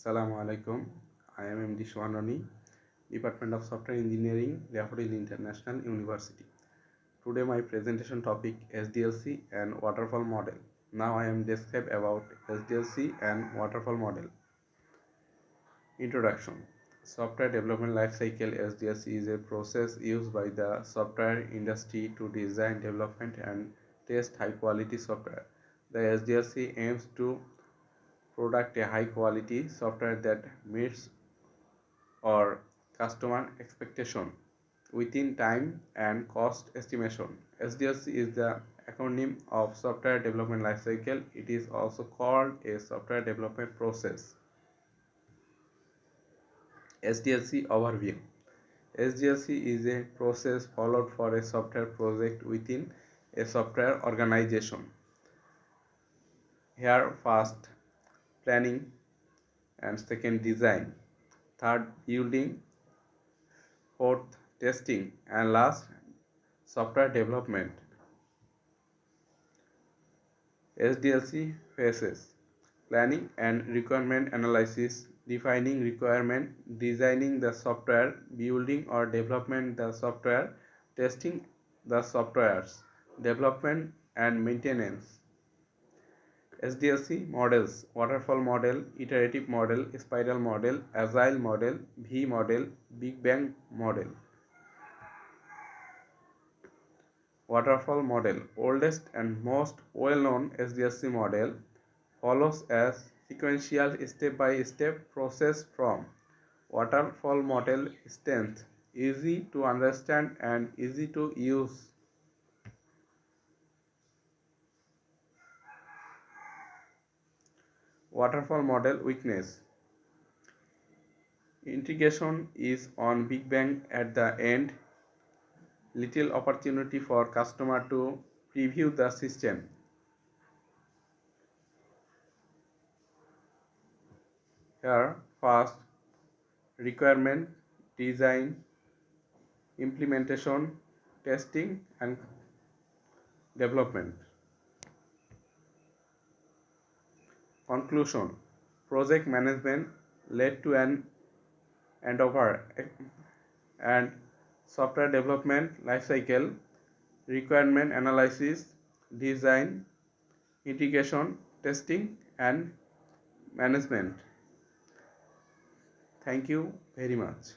Assalamu alaikum. I am MD Shwanrani, Department of Software Engineering, Daffodil International University. Today my presentation topic SDLC and Waterfall model. Now I am describe about SDLC and Waterfall model. Introduction. Software Development Lifecycle SDLC is a process used by the software industry to design, development and test high quality software. The SDLC aims to product a high quality software that meets or customer expectation within time and cost estimation. SDLC is the acronym of Software Development Lifecycle. It is also called a software development process. SDLC overview. SDLC is a process followed for a software project within a software organization. Here first planning and second design, third building, fourth testing and last software development. SDLC phases: planning and requirement analysis, defining requirement, designing the software, building or development the software, testing the softwares, development and maintenance. SDLC models: waterfall model, iterative model, spiral model, agile model, V model, Big Bang model. Waterfall model, oldest and most well-known SDLC model, follows a sequential step-by-step process from waterfall model strength, easy to understand and easy to use. Waterfall model weakness. Integration is on Big Bang at the end, little opportunity for customer to preview the system. Here first requirement, design, implementation, testing and development. Conclusion. Project management led to an handover and software development lifecycle, requirement analysis, design, integration, testing and management. Thank you very much.